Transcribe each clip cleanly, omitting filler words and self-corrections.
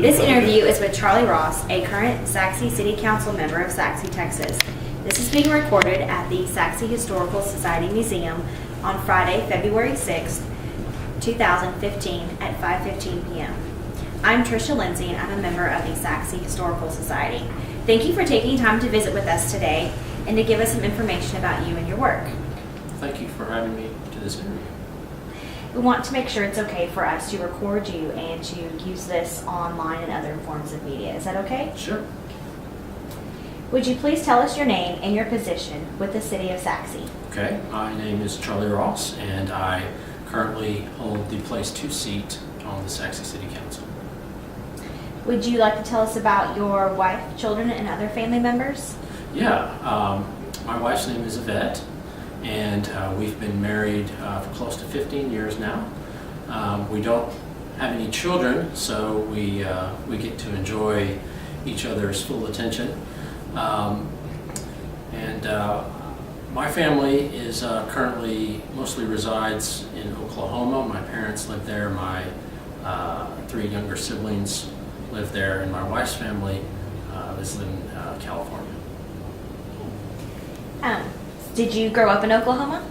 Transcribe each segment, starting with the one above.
This interview is with Charlie Ross, a current Sachse City Council member of Sachse, Texas. This is being recorded at the Sachse Historical Society Museum on Friday, February 6th, 2015 at 5:15 p.m. I'm Trisha Lindsey, and I'm a member of the Sachse Historical Society. Thank you for taking time to visit with us today and to give us some information about you and your work. Thank you for having me to this interview. We want to make sure it's okay for us to record you and to use this online and other forms of media. Is that okay? Sure. Would you please tell us your name and your position with the City of Sachse? Okay, my name is Charlie Ross, and I currently hold the Place 2 seat on the Sachse City Council. Would you like to tell us about your wife, children, and other family members? Yeah, my wife's name is Yvette, and we've been married for close to 15 years now. We don't have any children, so we get to enjoy each other's full attention. My family is currently mostly resides in Oklahoma. My parents live there. My 3 younger siblings live there, and my wife's family is in California. Did you grow up in Oklahoma?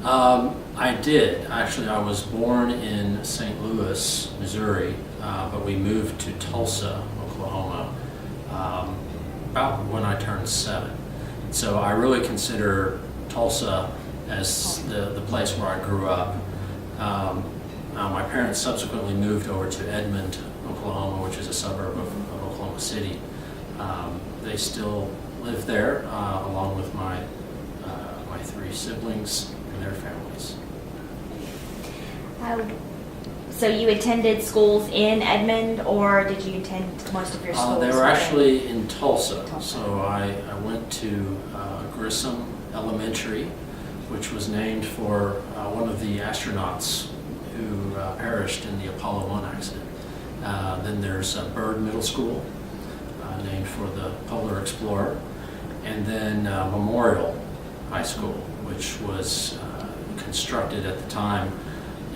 I did. Actually, I was born in St. Louis, Missouri, but we moved to Tulsa, Oklahoma, about when I turned 7. So I really consider Tulsa as the place where I grew up. My parents subsequently moved over to Edmond, Oklahoma, which is a suburb of Oklahoma City. They still live there, along with my 3 siblings and their families. So you attended schools in Edmond, or did you attend most of your schools? They were actually in Tulsa. So I went to Grissom Elementary, which was named for one of the astronauts who perished in the Apollo 1 accident. Then there's Byrd Middle School, named for the polar explorer, and then Memorial High School, which was constructed at the time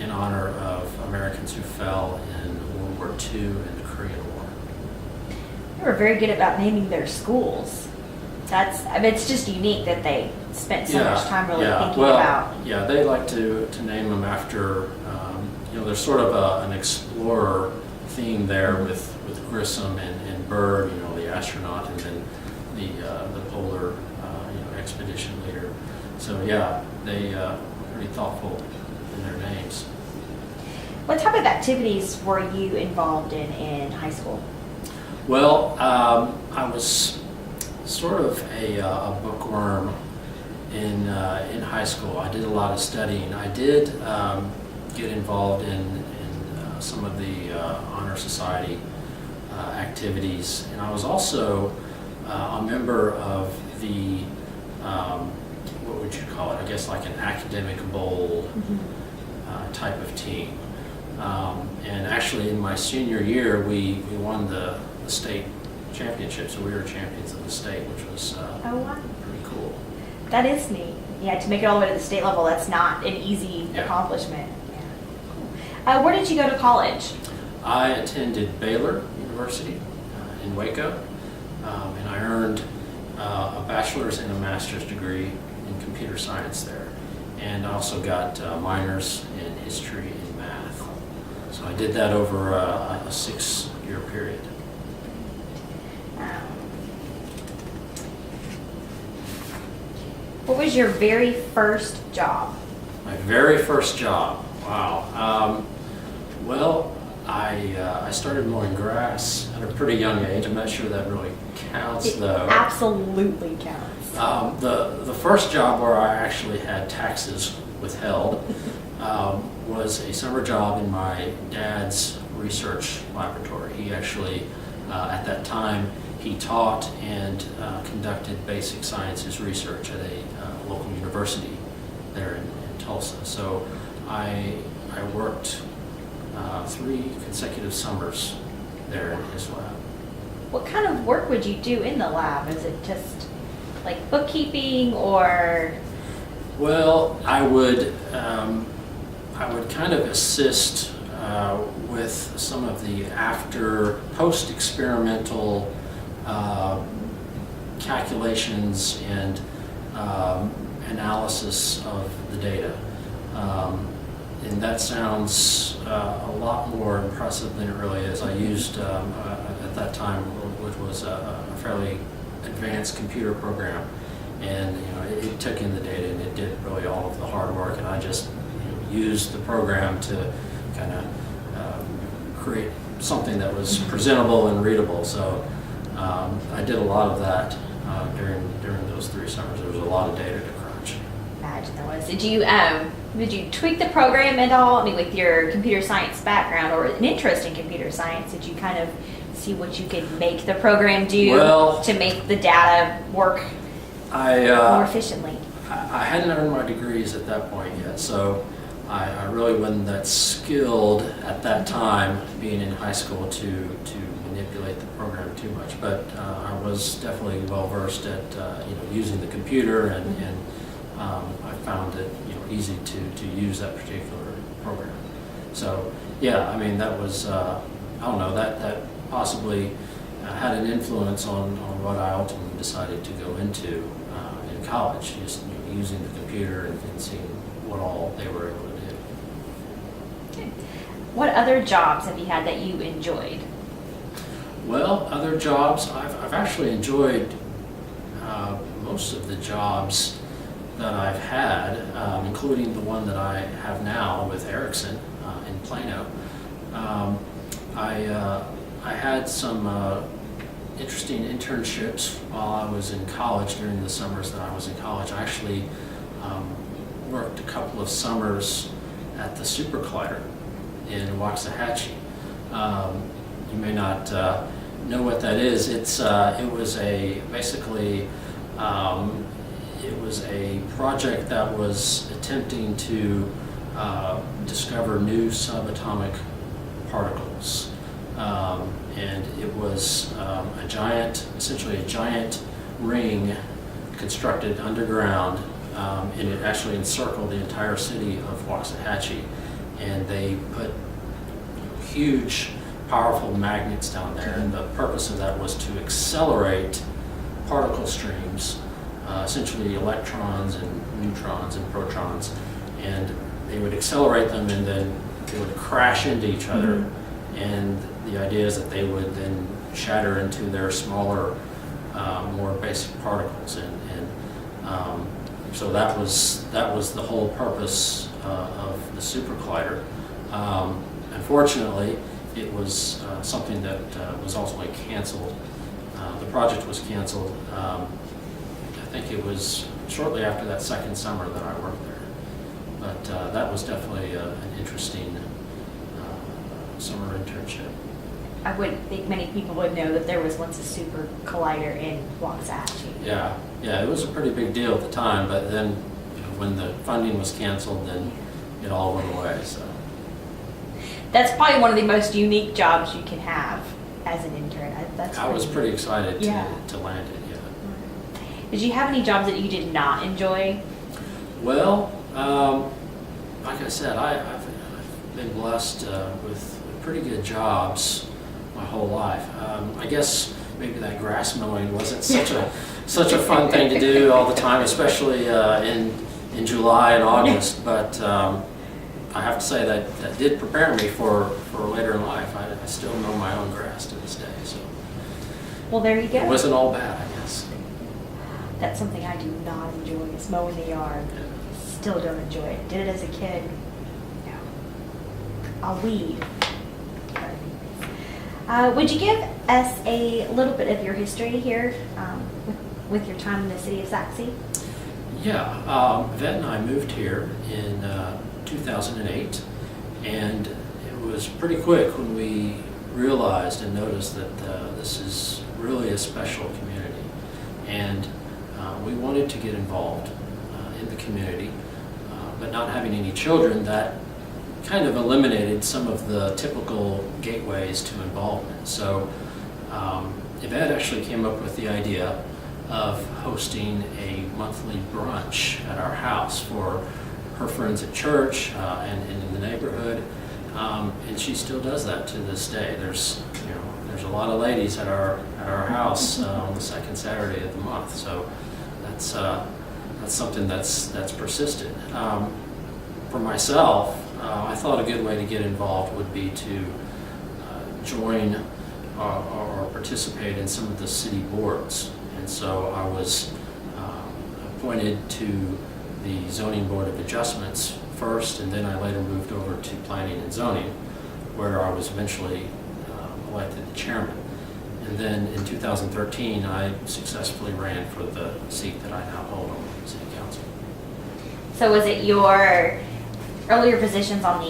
in honor of Americans who fell in World War II and the Korean War. They were very good about naming their schools. It's just unique that they spent so much time really thinking about. Yeah, they like to name them after, there's sort of an explorer theme there with Grissom and Byrd, the astronaut, and then the polar expedition leader. So yeah, they were pretty thoughtful in their names. What type of activities were you involved in high school? Well, I was sort of a bookworm in high school. I did a lot of studying. I did get involved in some of the honor society activities, and I was also a member of the what would you call it? I guess like an academic bowl type of team. And actually, in my senior year, we won the state championship, so we were champions of the state, which was pretty cool. That is neat. Yeah, to make it all the way to the state level, that's not an easy accomplishment. Yeah. Cool. Where did you go to college? I attended Baylor University in Waco, and I earned a bachelor's and a master's degree in computer science there. And I also got minors in history and math. So I did that over a 6-year period. What was your very first job? My very first job? Wow. Well, I started mowing grass at a pretty young age. I'm not sure that really counts, though. It absolutely counts. The first job where I actually had taxes withheld was a summer job in my dad's research laboratory. He actually, at that time, he taught and conducted basic sciences research at a local university there in Tulsa. So I worked 3 consecutive summers there in his lab. What kind of work would you do in the lab? Is it just like bookkeeping, or? Well, I would kind of assist with some of the post-experimental calculations and analysis of the data. And that sounds a lot more impressive than it really is. I used, at that time, which was a fairly advanced computer program, and it took in the data and it did really all of the hard work, and I just used the program to kind of create something that was presentable and readable. So I did a lot of that during those 3 summers. There was a lot of data to crunch. Imagine there was. Did you tweak the program at all? I mean, with your computer science background or an interest in computer science, did you kind of see what you could make the program do to make the data work more efficiently? I hadn't earned my degrees at that point yet, so I really wasn't that skilled at that time, being in high school, to manipulate the program too much. But I was definitely well versed at using the computer, and I found it easy to use that particular program. So yeah, I mean, that was I don't know, that possibly had an influence on what I ultimately decided to go into in college, just using the computer and seeing what all they were able to do. Okay. What other jobs have you had that you enjoyed? Well, other jobs, I've actually enjoyed most of the jobs that I've had, including the one that I have now with Ericsson in Plano. I had some interesting internships while I was in college. During the summers that I was in college, I actually worked a couple of summers at the Super Collider in Waxahachie. You may not know what that is. It was a project that was attempting to discover new subatomic particles. And it was essentially a giant ring constructed underground, and it actually encircled the entire city of Waxahachie. And they put huge, powerful magnets down there, and the purpose of that was to accelerate particle streams, essentially electrons and neutrons and protons, and they would accelerate them, and then they would crash into each other. And the idea is that they would then shatter into their smaller, more basic particles, and so that was the whole purpose of the Super Collider. Unfortunately, it was something that was ultimately canceled. The project was canceled. I think it was shortly after that second summer that I worked there. But that was definitely an interesting summer internship. I wouldn't think many people would know that there was once a Super Collider in Waxahachie. Yeah, it was a pretty big deal at the time, but then when the funding was canceled, then it all went away. So that's probably one of the most unique jobs you can have as an intern. I was pretty excited to land it. Yeah. Did you have any jobs that you did not enjoy? Well, like I said, I've been blessed with pretty good jobs my whole life. I guess maybe that grass mowing wasn't such a fun thing to do all the time, especially in July and August. But I have to say that did prepare me for later in life. I still mow my own grass to this day. So well, there you go. It wasn't all bad, I guess. That's something I do not enjoy, is mowing the yard. Yeah. Still don't enjoy it. Did it as a kid. No. I'll weed. Would you give us a little bit of your history here with your time in the city of Sachse? Yeah, Vet and I moved here in 2008, and it was pretty quick when we realized and noticed that this is really a special community, and we wanted to get involved in the community, but not having any children, that kind of eliminated some of the typical gateways to involvement. So Yvette actually came up with the idea of hosting a monthly brunch at our house for her friends at church and in the neighborhood. And she still does that to this day. There's a lot of ladies at our house on the second Saturday of the month. So that's something that's persisted. For myself, I thought a good way to get involved would be to join or participate in some of the city boards. And so I was appointed to the Zoning Board of Adjustments first, and then I later moved over to Planning and Zoning, where I was eventually elected the chairman. And then in 2013, I successfully ran for the seat that I now hold on the City Council. So was it your earlier positions on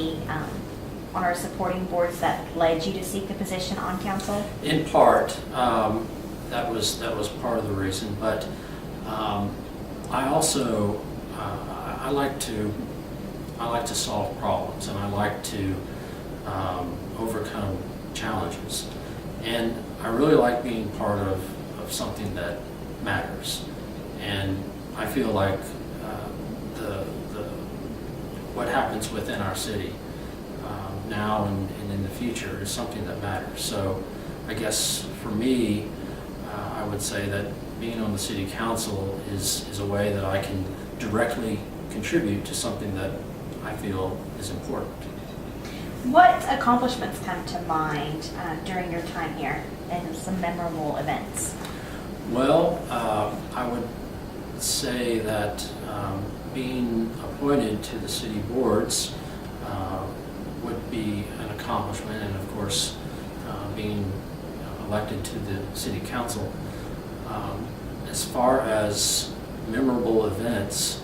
our supporting boards that led you to seek the position on council? In part, that was part of the reason, but I also I like to solve problems, and I like to overcome challenges, and I really like being part of something that matters. And I feel like what happens within our city now and in the future is something that matters. So I guess for me, I would say that being on the city council is a way that I can directly contribute to something that I feel is important. What accomplishments come to mind during your time here and some memorable events? Well, I would say that being appointed to the city boards would be an accomplishment, and of course being elected to the city council. As far as memorable events,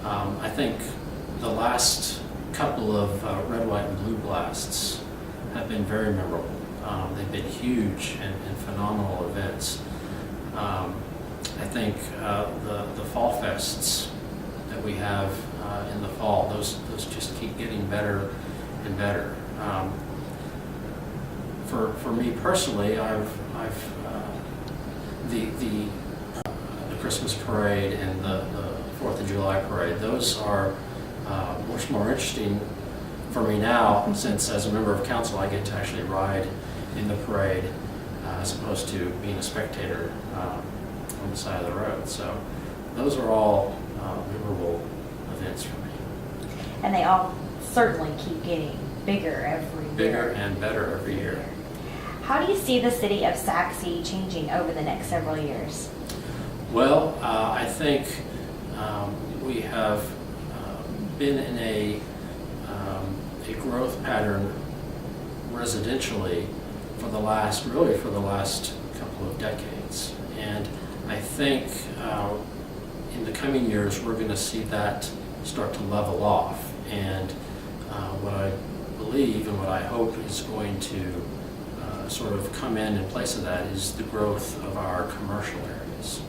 I think the last couple of red, white, and blue blasts have been very memorable. They've been huge and phenomenal events. I think the fall fests that we have in the fall, those just keep getting better and better. For me personally, I've the Christmas parade and the 4th of July parade, those are much more interesting for me now, since as a member of council I get to actually ride in the parade as opposed to being a spectator on the side of the road. So those are all memorable events for me. And they all certainly keep getting bigger every year. Bigger and better every year. How do you see the city of Sachse changing over the next several years? Well, I think we have been in a growth pattern residentially for the last couple of decades. And I think in the coming years we're going to see that start to level off. And what I believe and what I hope is going to sort of come in place of that is the growth of our commercial areas.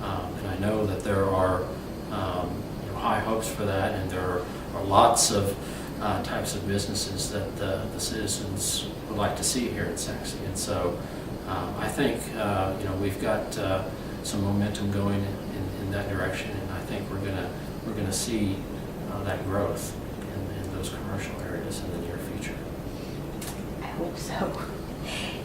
And I know that there are high hopes for that, and there are lots of types of businesses that the citizens would like to see here in Sachse. And so I think we've got some momentum going in that direction, and I think we're gonna see that growth in those commercial areas in the near future. I hope so.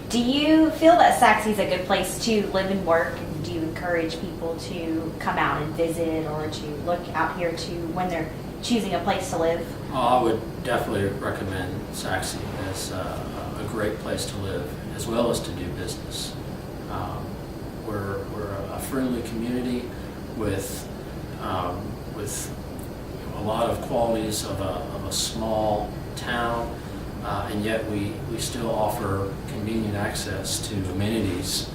Do you feel that Sachse is a good place to live and work? And do you encourage people to come out and visit, or to look out here when they're choosing a place to live? I would definitely recommend Sachse as a great place to live, as well as to do business. We're a friendly community with a lot of qualities of a small town, and yet we still offer convenient access to amenities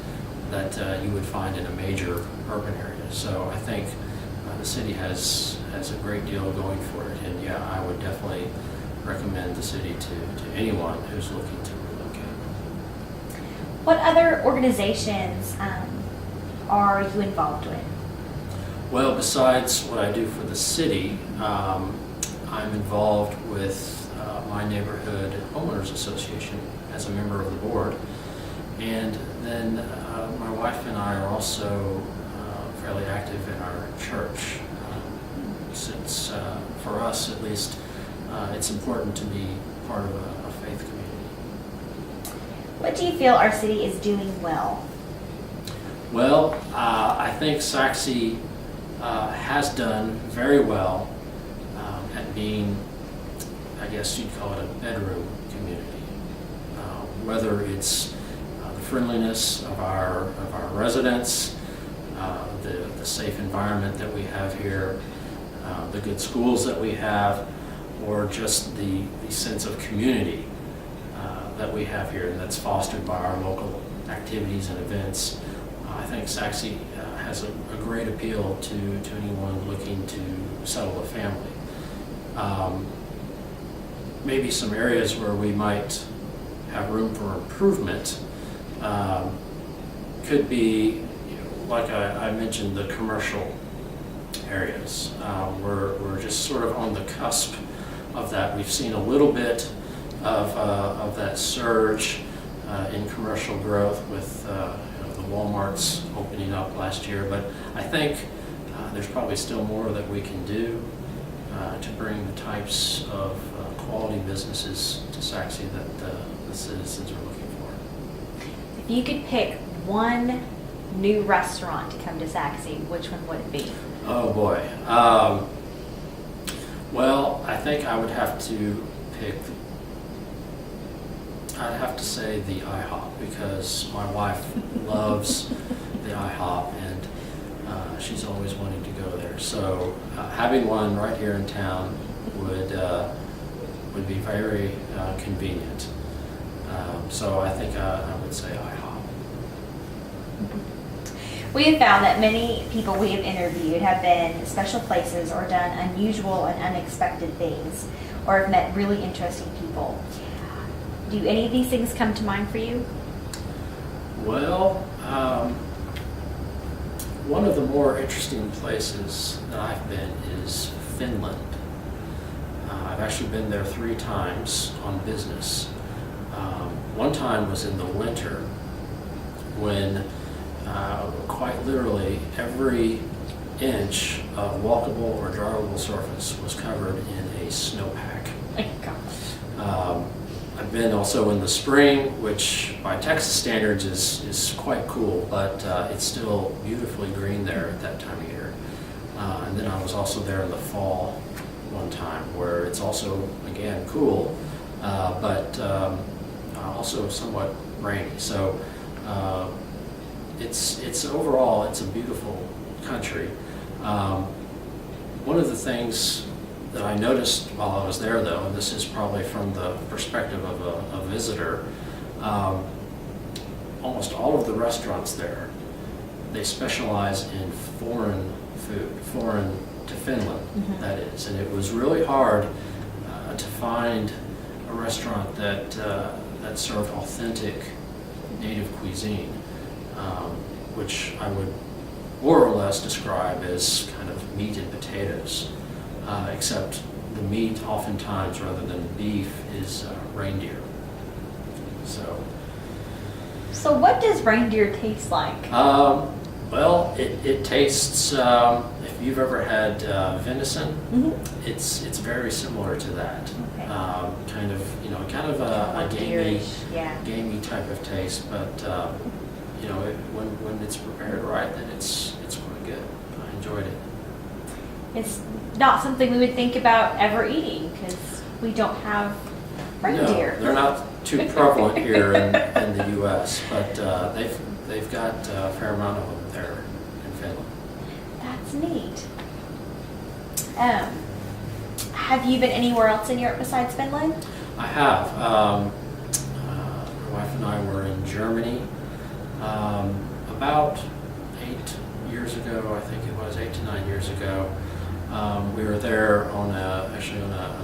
that you would find in a major urban area. So I think the city has a great deal going for it, and yeah, I would definitely recommend the city to anyone who's looking to relocate. What other organizations are you involved with? Well, besides what I do for the city, I'm involved with my neighborhood homeowners association as a member of the board, and then my wife and I are also fairly active in our church, since for us at least it's important to be part of a faith community. What do you feel our city is doing well? Well, I think Sachse has done very well at being, I guess you'd call it a bedroom community. Whether it's the friendliness of our residents, the safe environment that we have here, the good schools that we have, or just the sense of community that we have here, and that's fostered by our local activities and events. I think Sachse has a great appeal to anyone looking to settle a family. Maybe some areas where we might have room for improvement could be, like I mentioned, the commercial areas. We're just sort of on the cusp of that. We've seen a little bit of that surge in commercial growth with the Walmarts opening up last year, but I think there's probably still more that we can do to bring the types of quality businesses to Sachse that the citizens are looking for. If you could pick one new restaurant to come to Sachse, which one would it be? Oh boy. Well, I think I would have to pick, I'd have to say the IHOP, because my wife loves the IHOP and she's always wanting to go there. So having one right here in town would be very convenient. So I think I would say IHOP. We have found that many people we have interviewed have been special places or done unusual and unexpected things, or have met really interesting people. Do any of these things come to mind for you? Well, one of the more interesting places that I've been is Finland. I've actually been there 3 times on business. One time was in the winter when quite literally every inch of walkable or drivable surface was covered in a snowpack. Oh my gosh. I've been also in the spring, which by Texas standards is quite cool, but it's still beautifully green there at that time of year. And then I was also there in the fall one time, where it's also, again, cool, but also somewhat rainy. So it's overall, it's a beautiful country. One of the things that I noticed while I was there, though, and this is probably from the perspective of a visitor, almost all of the restaurants there, they specialize in foreign food, foreign to Finland, that is. And it was really hard to find a restaurant that served authentic native cuisine, which I would more or less describe as kind of meat and potatoes. Except the meat oftentimes, rather than beef, is reindeer. So what does reindeer taste like? Well, it tastes, if you've ever had venison, it's very similar to that. Okay. Kind of a gamey type of taste, but when it's prepared right, then it's quite good. I enjoyed it. It's not something we would think about ever eating because we don't have reindeer. No, they're not too prevalent here in the U.S., but they've got a fair amount of them there in Finland. That's neat. Have you been anywhere else in Europe besides Finland? I have. My wife and I were in Germany about 8 years ago. I think it was 8 to 9 years ago. We were there on a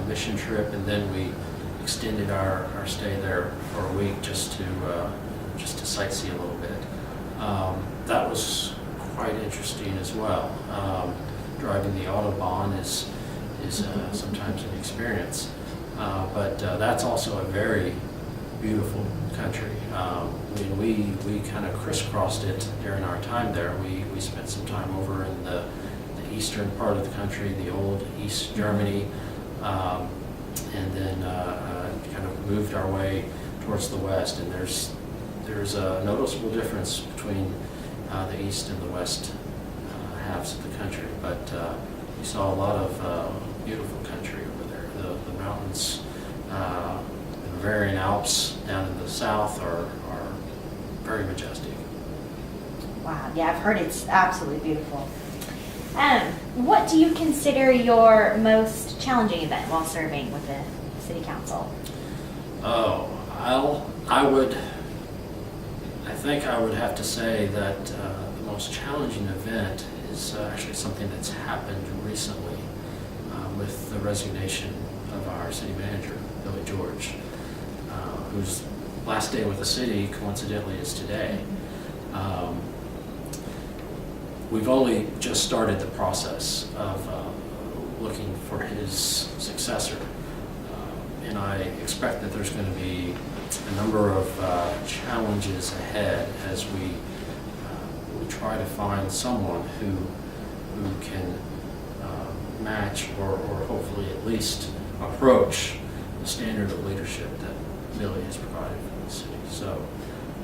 mission trip, and then we extended our stay there for a week just to sightsee a little bit. That was quite interesting as well. Driving the Autobahn is sometimes an experience, but that's also a very beautiful country. We kind of crisscrossed it during our time there. We spent some time over in the eastern part of the country, the old East Germany, and then kind moved our way towards the west, and there's a noticeable difference between the east and the west halves of the country. But we saw a lot of beautiful country over there. The mountains, the Bavarian Alps down in the south are very majestic. Wow, yeah, I've heard it's absolutely beautiful. What do you consider your most challenging event while serving with the City Council? Oh, I think I would have to say that the most challenging event is actually something that's happened recently with the resignation of our city manager, Billy George, whose last day with the city, coincidentally, is today. We've only just started the process of looking for his successor, and I expect that there's going to be a number of challenges ahead as we try to find someone who can match or hopefully at least approach the standard of leadership that Billy has provided for the city. So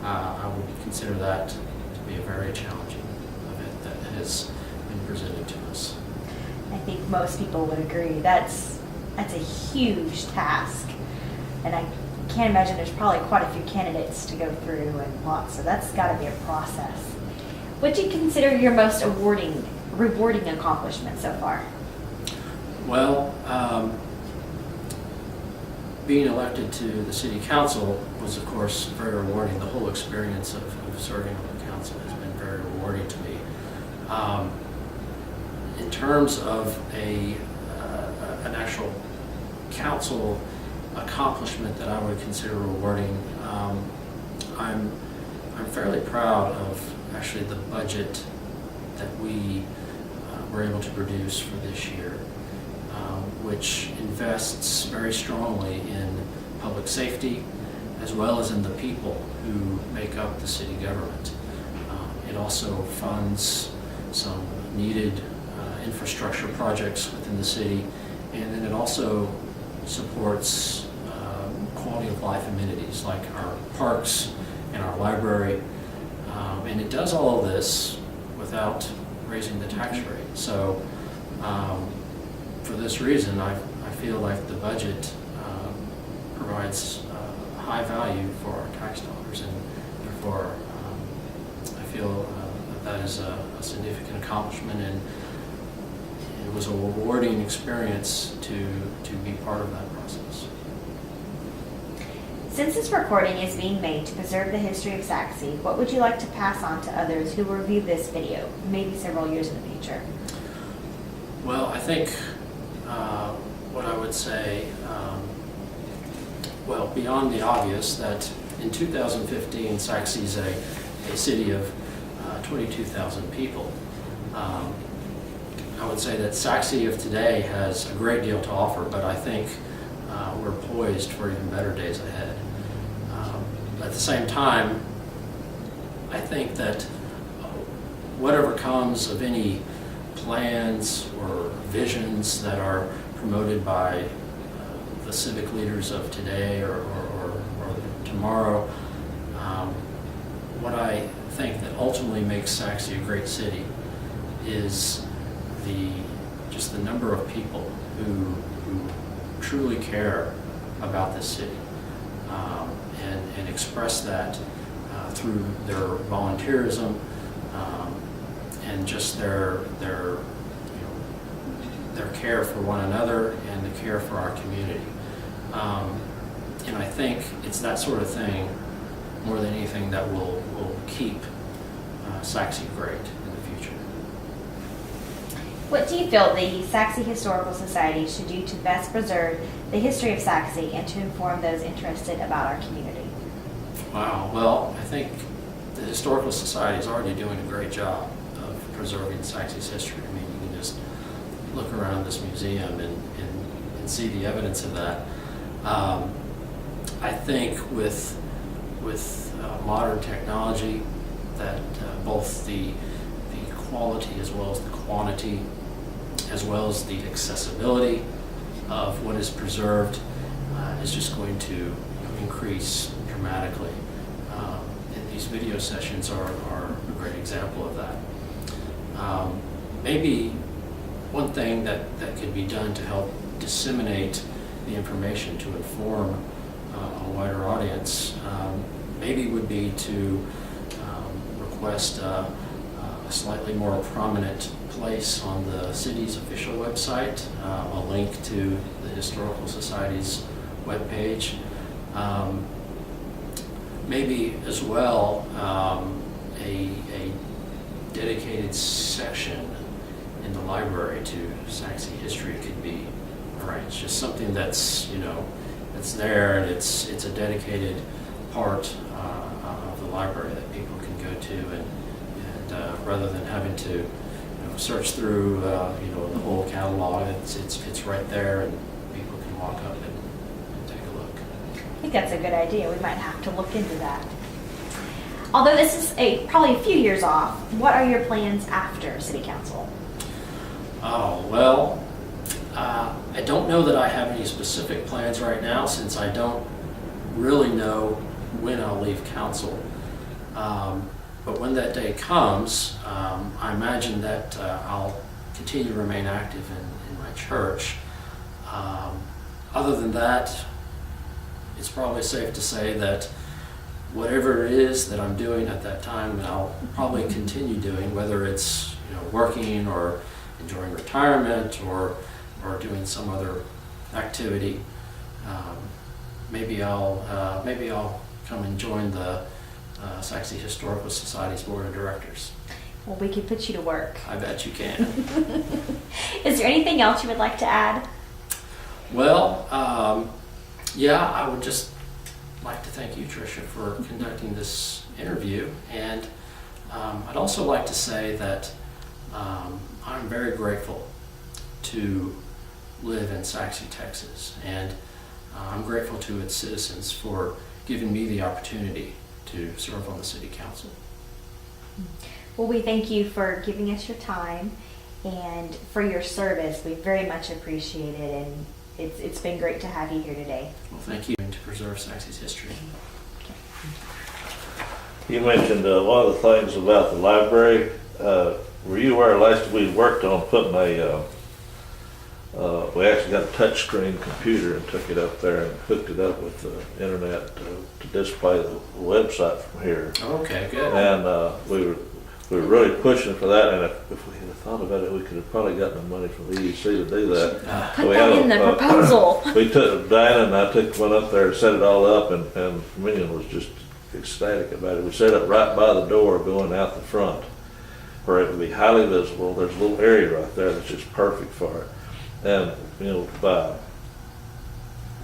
I would consider that to be a very challenging event that has been presented to us. I think most people would agree. That's a huge task, and I can't imagine there's probably quite a few candidates to go through and lots, so that's got to be a process. What do you consider your most rewarding accomplishment so far? Well, being elected to the city council was, of course, very rewarding. The whole experience of serving on the council has been very rewarding to me. In terms of an actual council accomplishment that I would consider rewarding, I'm fairly proud of actually the budget that we were able to produce for this year, which invests very strongly in public safety as well as in the people who make up the city government. It also funds some needed infrastructure projects within the city, and then it also supports quality of life amenities like our parks and our library, and it does all of this without raising the tax rate. So for this reason, I feel like the budget provides high value for our tax dollars, and therefore I feel that is a significant accomplishment, and it was a rewarding experience to be part of that process. Since this recording is being made to preserve the history of Sachse, what would you like to pass on to others who will view this video, maybe several years in the future? Well, I think what I would say, well, beyond the obvious, that in 2015, Sachse is a city of 22,000 people. I would say that Sachse of today has a great deal to offer, but I think we're poised for even better days ahead. At the same time, I think that whatever comes of any plans or visions that are promoted by the civic leaders of today or tomorrow, what I think that ultimately makes Sachse a great city is just the number of people who truly care about this city, and express that through their volunteerism, and just their care for one another and the care for our community. And I think it's that sort of thing, more than anything, that will keep Sachse great in the future. What do you feel the Sachse Historical Society should do to best preserve the history of Sachse and to inform those interested about our community? Wow. Well, I think the Historical Society is already doing a great job of preserving Sachse's history. I mean, you can just look around this museum and see the evidence of that. I think with modern technology, that both the quality as well as the quantity, as well as the accessibility of what is preserved, is just going to increase dramatically. And these video sessions are a great example of that. Maybe one thing that could be done to help disseminate the information to inform a wider audience maybe would be to request a slightly more prominent place on the city's official website, a link to the Historical Society's webpage. Maybe as well a dedicated section in the library to Sachse history could be arranged. Just something that's that's there, and it's a dedicated part of the library that people can go to, and rather than having to search through the whole catalog, it's right there, and people can walk up and take a look. I think that's a good idea. We might have to look into that. Although this is probably a few years off, what are your plans after City Council? Oh, well, I don't know that I have any specific plans right now, since I don't really know when I'll leave council. But when that day comes, I imagine that I'll continue to remain active in my church. Other than that, it's probably safe to say that whatever it is that I'm doing at that time, I'll probably continue doing, whether it's working or enjoying retirement or doing some other activity. Maybe I'll come and join the Sachse Historical Society's Board of Directors. Well, we could put you to work. I bet you can. Is there anything else you would like to add? Well, yeah, I would just like to thank you, Trisha, for conducting this interview. And I'd also like to say that I'm very grateful to live in Sachse, Texas. And I'm grateful to its citizens for giving me the opportunity to serve on the City Council. Well, we thank you for giving us your time and for your service. We very much appreciate it, and it's been great to have you here today. Well, thank you, and to preserve Sachse's history. You mentioned one of the things about the library. Were you aware last we worked on putting we actually got a touchscreen computer and took it up there and hooked it up with the internet to display the website from here. Okay, good. And we were really pushing for that, and if we had thought about it, we could have probably gotten the money from the EDC to do that. Put that in the proposal. We took, Diana and I took one up there and set it all up, and Minion was just ecstatic about it. We set it right by the door going out the front, where it would be highly visible. There's a little area right there that's just perfect for it. And, by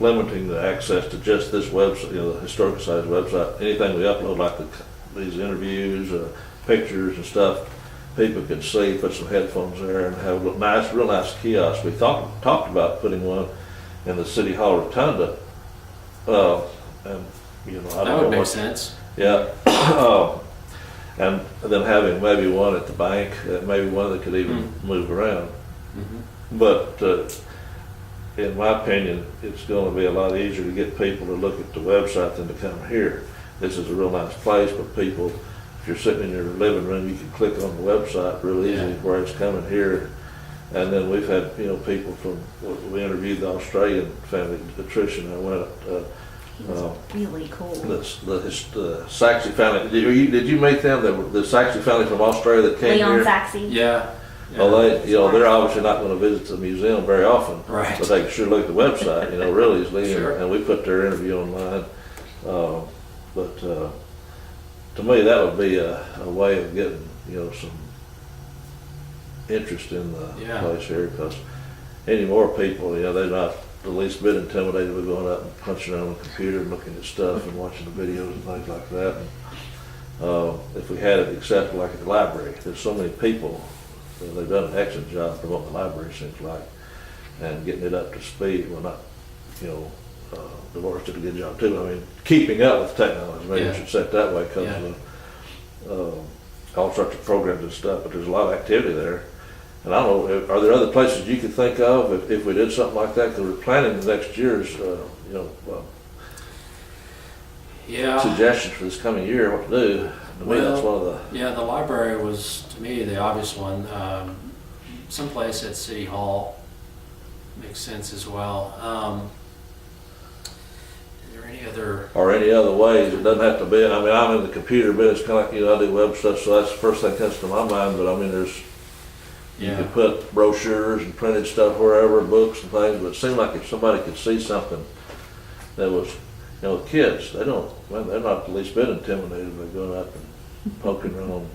limiting the access to just this website, the Historical Society's website, anything we upload, like these interviews, pictures and stuff, people could see, put some headphones there and have a real nice kiosk. We talked about putting one in the City Hall Rotunda. And, I don't That know would make what- sense. Yeah. And then having maybe one at the bank, maybe one that could even move around. Mm-hmm. But in my opinion, it's going to be a lot easier to get people to look at the website than to come here. This is a real nice place, but people, if you're sitting in your living room, you can click on the website real easy where it's coming here. And then we've had people from, we interviewed the Australian family, Trisha and I went Really cool. the Sachse family. Did you meet them? The Sachse family from Australia that came Leon here? Sachse. Yeah. Well, they're obviously not going to visit the museum very often, Right. but they can sure look at the website, real easily, Sure. and we put their interview online. But to me, that would be a way of getting, some interest in the place here, because any more people, they're not the least bit intimidated with going out and punching around on the computer and looking at stuff and watching the videos and things like that. And, if we had it accepted like at the library, there's so many people. They've done an excellent job promoting the library, seems like, and getting it up to speed. Well, not, Dolores did a good job too. I mean, keeping up with technology, maybe I should say it that way, because of all sorts of programs and stuff, but there's a lot of activity there. And I don't know, are there other places you could think of if we did something like that? Because we're planning the next year's, Yeah. suggestions for this coming year, what to do. To me, that's one of the. Yeah, the library was, to me, the obvious one. Someplace at City Hall makes sense as well. Is there any other? Or any other ways, it doesn't have to be, I mean, I'm in the computer business, kind of like, I do web stuff, so that's the first thing that comes to my mind, but I mean, you could put brochures and printed stuff wherever, books and things, but it seemed like if somebody could see something that was, kids, they're not the least bit intimidated by going up and poking around,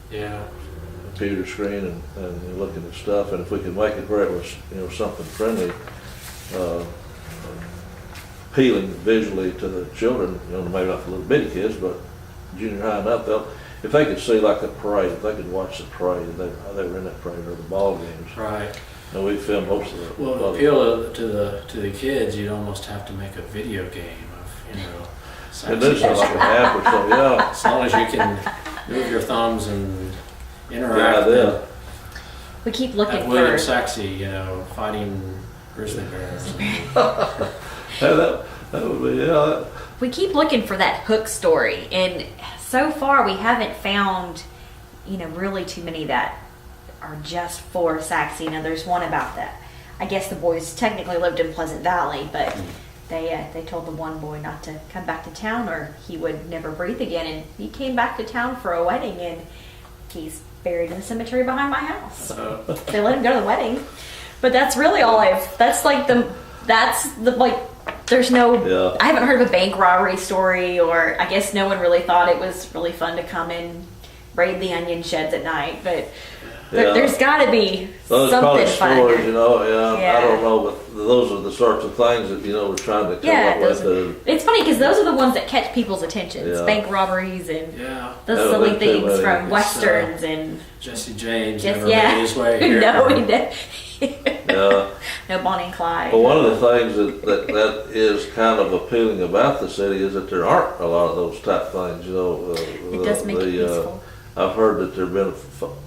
Yeah. computer screen and looking at stuff, and if we could make it where it was, something friendly, appealing visually to the children, maybe not the little bitty kids, but junior high and up, if they could see like a parade, if they could watch the parade, they were in that parade or the ball games. Right. And we filmed most of it. Well, to appeal to the kids, you'd almost have to make a video game of, And do something like an app or something, yeah. As long as you can move your thumbs and interact. Yeah. We keep looking At William for. Sachse, fighting grizzly bears. That would be, yeah. We keep looking for that hook story, and so far we haven't found, really too many that are just for Sachse. There's one about that. I guess the boys technically lived in Pleasant Valley, but they told the one boy not to come back to town or he would never breathe again. And he came back to town for a wedding, and he's buried in the cemetery behind my house. They let him go to the wedding, but that's really all there's no, I haven't heard of a bank robbery story, or I guess no one really thought it was really fun to come and raid the onion sheds at night, but there's got to be those something fun. Stories, I don't know, but those are the sorts of things that, we're trying to come up with. It's funny because those are the ones that catch people's attention. Yeah. Bank robberies and the Never silly been too things many. from Westerns and... Jesse James Just, never made his way here. No, he didn't. Yeah. No Bonnie and Clyde. But one of the things that is kind of appealing about the city is that there aren't a lot of those type things, It does make it peaceful. I've heard that there have been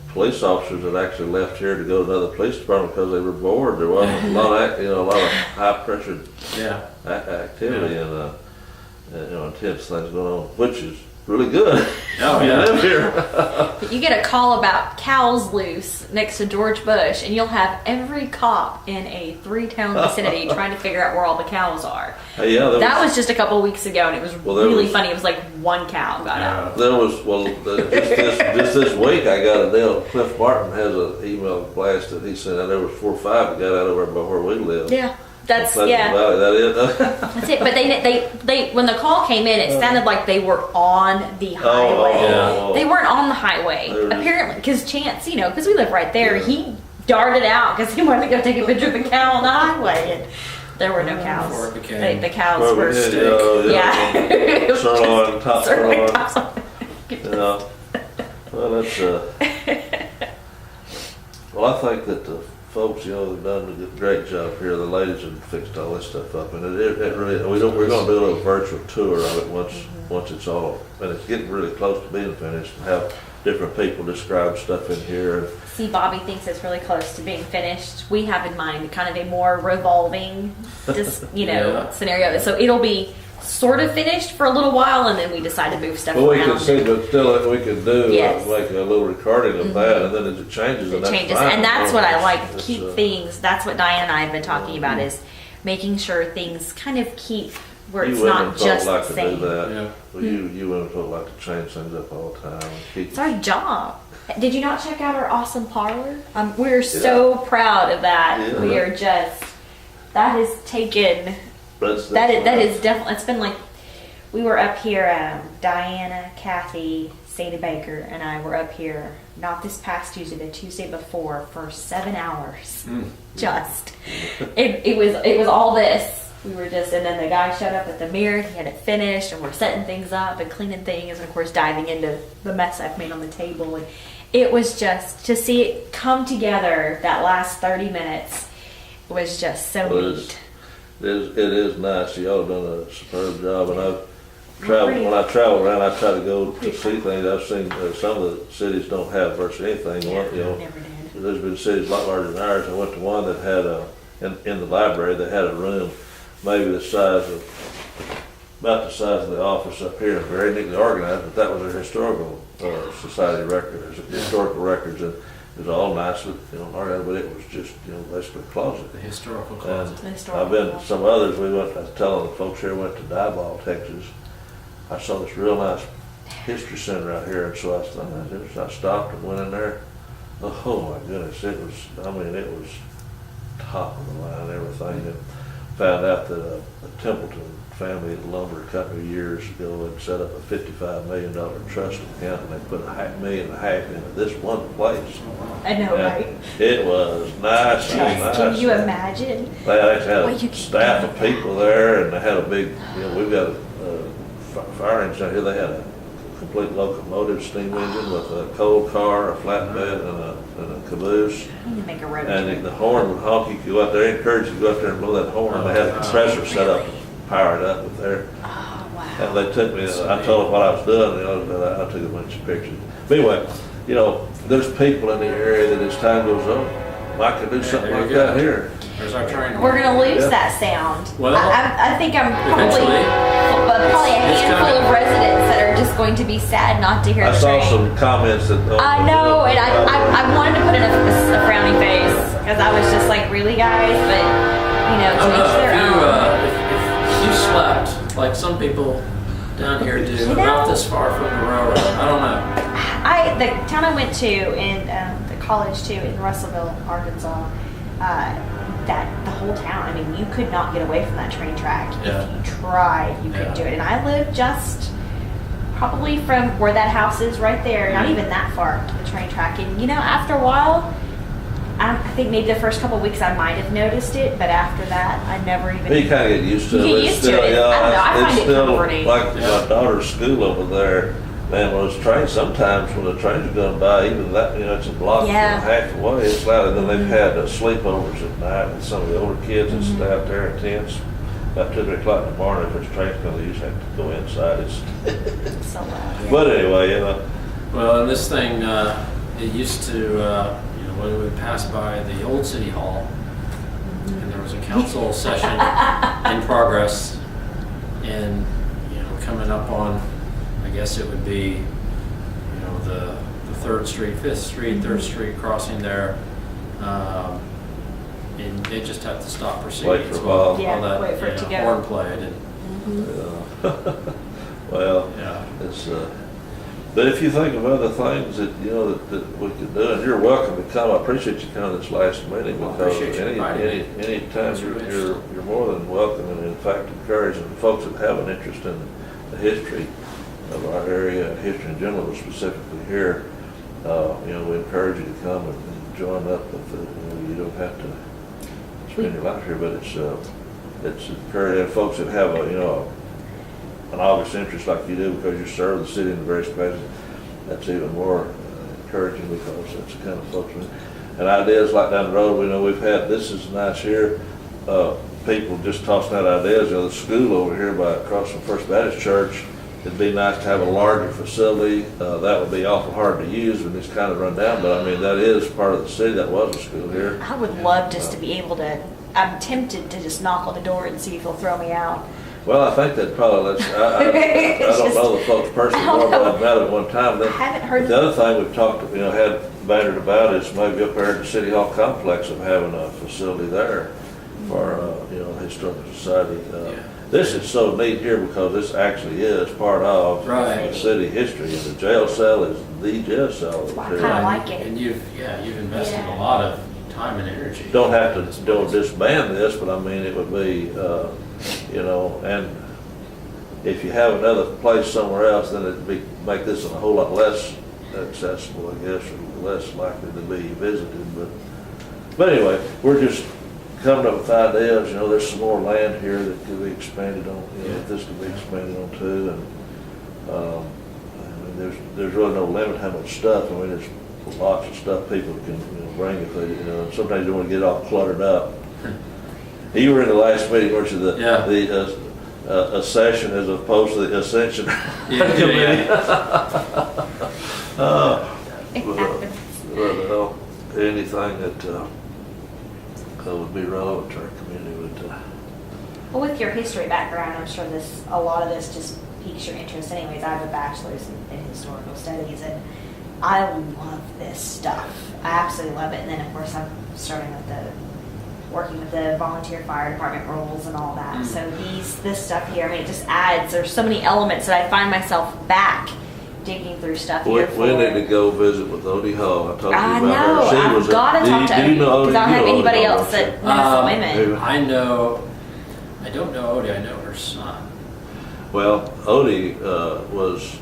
police officers that actually left here to go to another police department because they were bored. There wasn't a lot of high pressure activity and intense things going on, which is really good. Oh, You yeah. live here. You get a call about cows loose next to George Bush, and you'll have every cop in a 3-town vicinity trying to figure out where all the cows are. Hey, yeah, That was just a couple of weeks ago, and it was really funny. It was like one cow got out. There was, just this week I got a deal. Cliff Martin has an email blast that he sent out. There was 4 or 5 that got out over by where we live. Yeah, that's Pleasant Valley, that is. That's it. But they when the call came in, it sounded like they were on the highway. They weren't on the highway apparently, because Chance, because we live right there, he darted out because he wanted to go take a picture of a cow on the highway, and there were no cows. Before it became The cows were Sirloin, top sirloin. sirloin. Well, that's well, I think that the folks, have done a great job here. The ladies have fixed all this stuff up, and it really, we're going to do a little virtual tour of it once it's all, and it's getting really close to being finished. And have different people describe stuff in here. See, Bobby thinks it's really close to being finished. We have in mind kind of a more revolving, scenario. So it'll be sort of finished for a little while, and then we decide to move stuff Well, we around. can see, but still, we could do Yes. like a little recording of that, and then as it changes, It that's changes, fine. and that's what I like. It's, Keep things. That's what Diane and I have been talking about, is making sure things kind of keep where it's you women not don't just like the to same. do that. Yeah. Well, you women don't like to change things up all the time. It's our job. Did you not check out our awesome parlor? We're so proud of that. Yeah. We are just. That has taken. That is definitely. It's been like. We were up here, Diana, Kathy, Sadie Baker, and I were up here, not this past Tuesday, the Tuesday before, for 7 hours. Just. It was all this. We were just, and then the guy showed up at the mirror, he had it finished, and we're setting things up and cleaning things, and of course diving into the mess I've made on the table. And it was just, to see it come together, that last 30 minutes, was just so neat. It is nice. Y'all have done a superb job, and when I travel around, I try to go to see things. I've seen some of the cities don't have virtually anything. Never did. There's been cities a lot larger than ours. I went to one that had in the library that had a room maybe the size of about the size of the office up here, very neatly organized, but that was their historical society record, historical records, and it was all nicely, organized, but it was just, basically a closet. The historical And closet. The historical I've been to closet. some others, I was telling the folks here, went to Diboll, Texas. I saw this real nice history center out here, and so I stopped and went in there. Oh my goodness, it was top of the line, everything. And found out that the Templeton family lumber company years ago had set up a $55 million trust account, and they put $500,000 into this one place. I know, And right? it was nice. Nice. Can you imagine? They actually had Well, a you can staff do of that. people there, and they had a big, we've got a fire engine out here. They had a complete locomotive steam engine with a coal car, a flatbed, and a caboose. I need to make a road And trip. the horn would honk, you could go out there, encourage you to go out there and blow that horn. They had a compressor set up, powered up with there. Oh, And wow. they took me, I told them what I was doing, I took a bunch of pictures. But anyway, there's people in the area that as time goes on, might could do something There like you go. that here. There's our train. We're gonna lose Yeah. that sound. Well, I think I'm probably, eventually. but probably a It's handful coming. of residents that are just going to be sad not to hear I the saw train. some comments that. I know, and I wanted to put in a frowny face because I was just like, really, guys? But I to don't know each their if you, own. if you slept like some people down here do, not this far from the railroad. I don't know. The town I went to in the college too in Russellville, Arkansas. That the whole town. I mean, you could not get away from that train track. Yeah. If you tried, you couldn't Yeah. do it. And I lived just probably from where that house is right there, not even that far to the train track. And after a while, I think maybe the first couple of weeks I might have noticed it, but after that, I never even. You kind of get used to You it. get but used to still, it. I don't know, I it's find it still comforting. like Yeah. my daughter's school over there. Man, when those trains, sometimes when the trains are going by, even that, it's a block and Yeah. a half away, it's loud. And then they've had sleepovers at night, and some of the older kids that stay out there in tents. About 2 or 3 o'clock in the morning, if there's trains coming, they usually have to go inside. It's So loud. But anyway, Well, and this thing, it used to, when we would pass by the old city hall, and there was a council session in progress, and, coming up on, I guess it would be, the 3rd Street, 5th Street, 3rd Street crossing there, and they just have to stop proceedings. Wait for a while. Yeah, that, wait for it to go. horn played, and, well, yeah. it's, but if you think of other things that, that we could do, and you're welcome to come, I appreciate you coming this last meeting, Well, I because appreciate you inviting me. any time you're more than welcome, and in fact encouraging folks that have an interest in the history of our area, and history in general, but specifically here, we encourage you to come and join up with it. You don't have to spend your life here, but it's encouraging folks that have an obvious interest like you do, because you serve the city in the various places. That's even more encouraging, because that's the kind of folks and ideas like down the road. We've had, this is nice here, people just tossing out ideas. The school over here across from First Baptist Church, it'd be nice to have a larger facility. That would be awful hard to use when it's kind of run down, but I mean, that is part of the city. That was a school here. I would love just to be able to. I'm tempted to just knock on the door and see if he'll throw me out. Well, I think that probably, I don't know the folks personally, I don't more, but know. I've met at one time. I haven't heard The other thing we've talked, had bantered about is maybe up there at the City Hall complex of having a facility there for, the Historical Society. Yeah. This is so neat here because this actually is part of Right. the city history, and the jail cell is the jail cell. Well, I too. kinda like it. And you've invested Yeah. a lot of time and energy. Don't have to, don't disband this, but I mean, it would be, and if you have another place somewhere else, then make this a whole lot less accessible, I guess, or less likely to be visited, but anyway, we're just coming up with ideas. There's some more land here that could be expanded on, that this could be expanded on too, and, I mean, there's really no limit how much stuff. I mean, there's lots of stuff people can, bring if they, and sometimes you don't want to get it all cluttered up. You were in the last meeting, weren't you, Yeah. a session as opposed to the ascension? Yeah. It happens. Well, anything that would be relevant to our community Well, with your history background, I'm sure a lot of this just piques your interest anyways. I have a bachelor's in historical studies, and I love this stuff. I absolutely love it. And then, of course, I'm starting with working with the volunteer fire department roles and all that. So this stuff here, I mean, it just adds, there's so many elements that I find myself back digging through stuff We here need to go visit with Odie Hall. I talked to you I about know. her. She I've was got to talk to do you Odie know because I don't have You know anybody Odie Hall, else don't that you? knows the women. I don't know Odie, I know her son. Well, Odie was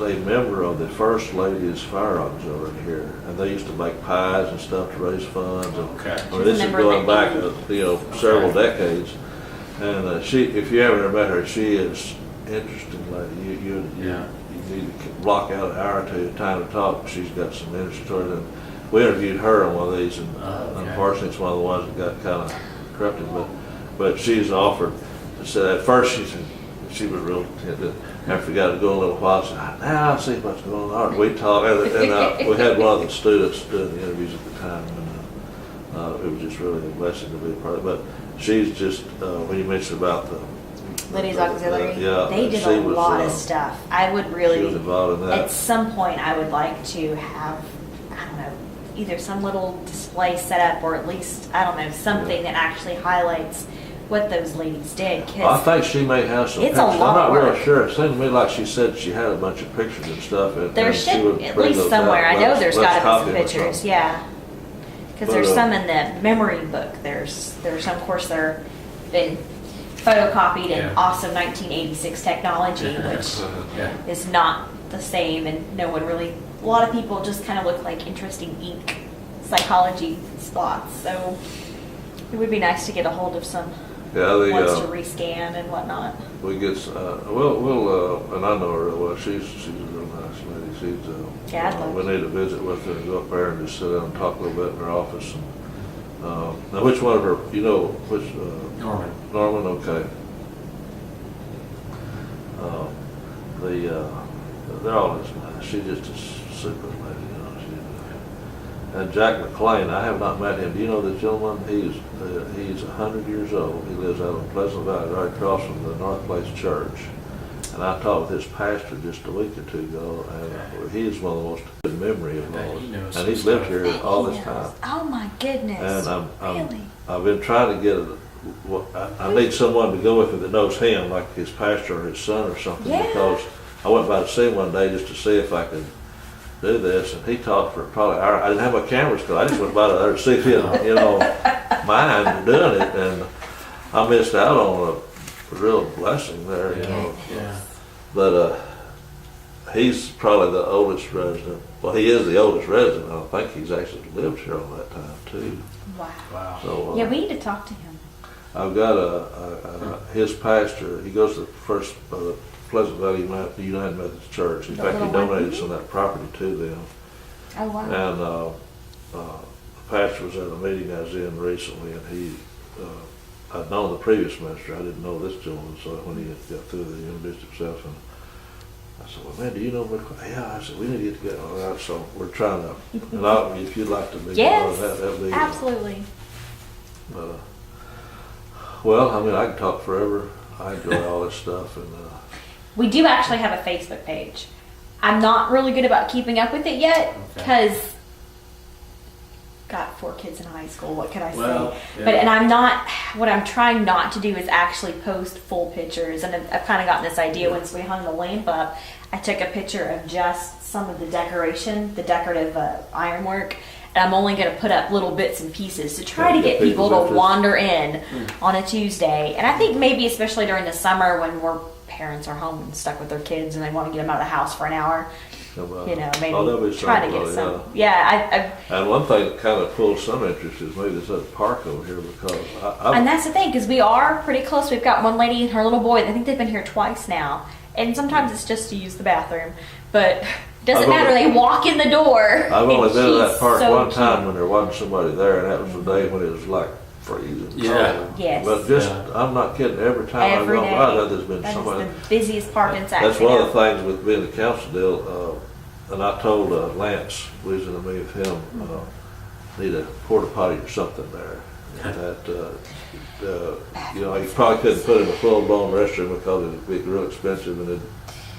a member of the First Ladies Fire Auxiliary here, and they used to make pies and stuff to raise funds. And, Okay. I mean, this is going back, several decades. And if you ever met her, she is interesting lady. You need to block out an hour or two time to talk. She's got some interesting stories. And we interviewed her on one of these, and unfortunately, it's one of the ones that got kind of corrupted. But she's offered. So at first, she was real. After we got to go a little while, she said, "Now I see what's going on." We talked, and we had one of the students doing the interviews at the time, and it was just really a blessing to be a part of it. But she's just when you mentioned about the Ladies Auxiliary, they did she a was, lot of stuff. I would really, she was involved in that. at some point, I would like to have, I don't know, either some little display set up, or at least, I don't know, something that actually highlights what those ladies did. I think she may have some it's pictures. a lot I'm not of work. really sure. It seemed to me like she said she had a bunch of pictures and stuff. And, There and she should, would at bring least those somewhere. out. I know Let's there's got to copy be them some or pictures, something. yeah. Because But, there's some in the memory book. There's some, of course, they're been photocopied in Yeah. awesome 1986 technology, which Yeah. is not the same, and no one really, a lot of people just kind of look like interesting ink psychology spots. So it would be nice to get a hold of some Yeah, ones to rescan and whatnot. we get, we'll, and I know her real well. She's a real nice lady. She's, Yeah, I'd love we need to visit with her and go up there and just sit down and talk a little bit in her office. And, now, which one of her, which, Norman. Norman, okay. They're all just nice. She's just a super lady, and Jack McLean, I have not met him. Do you know this gentleman? He's 100 years old. He lives out in Pleasant Valley, right across from the North Place Church. And I talked with his pastor just a week or two ago, and he is one of the most good memory of all. He knows And he's some lived here all this Yes. time. Oh my goodness. And really? I've been trying to get I need someone to go with me that knows him, like his pastor or his son or something, Yeah. because I went by to see him one day just to see if I could do this, and he talked for probably an hour. I didn't have my cameras because I just went by there to see if he had, mind doing it, and I missed out on a real blessing there, Yeah. But he's probably the oldest resident. Well, he is the oldest resident. I think he's actually lived here all that time too. Wow. Wow. So Yeah, we need to talk to him. I've got his pastor. He goes to the First Pleasant Valley United Methodist Church. In The fact, he little one? donated some of that property to them. Oh wow. And the pastor was at a meeting I was in recently, and he, I'd known the previous minister. I didn't know this gentleman. So when he got through, he introduced himself, and I said, "Well, man, do you know Rick?" Yeah, I said, "We need to get together." All right, so we're trying to. And if you'd like to be Yes, part of that'd be absolutely. But well, I mean, I can talk forever. I enjoy all this stuff, and We do actually have a Facebook page. I'm not really good about keeping up with it yet because got 4 kids in high school. What can I say? Well, yeah. But and I'm not. What I'm trying not to do is actually post full pictures. And I've kind of gotten this idea once we hung the lamp up. I took a picture of just some of the decorative ironwork. And I'm only going to put up little bits and pieces to try to get people to wander in on a Tuesday. And I think maybe especially during the summer when more parents are home and stuck with their kids and they want to get them out of the house for an hour. Maybe try to get some. Yeah, and one thing that kind of pulled some interest is maybe this other park over here, because and that's the thing, because we are pretty close. We've got one lady and her little boy. I think they've been here twice now, and sometimes it's just to use the bathroom, but doesn't matter. They walk in the door. I've only been to that she's park so one time cute. when there wasn't somebody there, and that was the day when it was like freezing. Yeah. cold. Yes. But just, I'm not kidding, every time Every I go day. by, there's been That somebody. is the busiest park in Sachse. That's one of the now. things with being a council deal, and I told Lance, visiting me with him, need a porta potty or something there. That, you know, you probably couldn't put in a full-blown restroom because it would be real expensive and it'd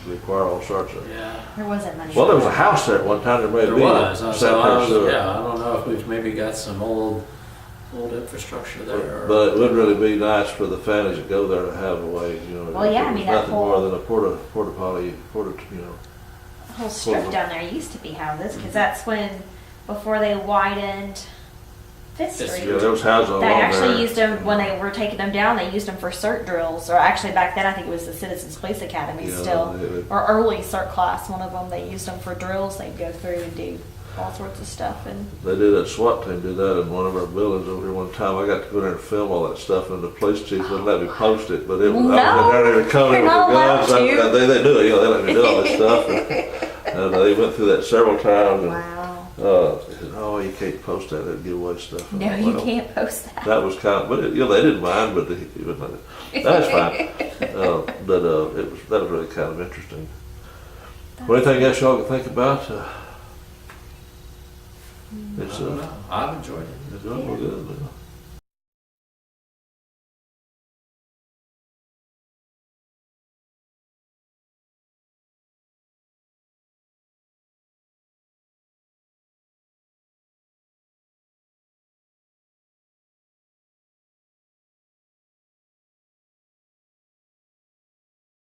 require all sorts of. Yeah. There wasn't money. Well, there was a house there at one time, there may There be. was, sanitary sewer. yeah, I don't know if we've maybe got some old infrastructure there. But it would really be nice for the families that go there to have a way, you know. Well, yeah, I mean, that Nothing more whole- than a porta potty, you know. The whole strip down there used to be houses, because that's when, before they widened Fifth Fifth Street. Yeah, there was houses along They there. actually used them, when they were taking them down, they used them for CERT drills, or actually back then, I think it was the Citizens Police Academy Yeah, still, they- or early CERT class, one of them, they used them for drills, they'd go through and do all sorts of stuff, and They did that, SWAT team did that in one of our buildings over here one time. I got to go there and film all that stuff, and the police chief wouldn't let me post it, but it was, I was in there coming you're with the not allowed guns. to. They do it, you know, they let me do all this stuff. And they went through that several times. And, wow. they said, oh, you can't post that, it'll give away stuff. No, you can't post that. That was kind of, but it, you know, they didn't mind, but that's fine. That was really kind of interesting. Well, anything else y'all can think about? It's I don't know. I've enjoyed it. it's going good.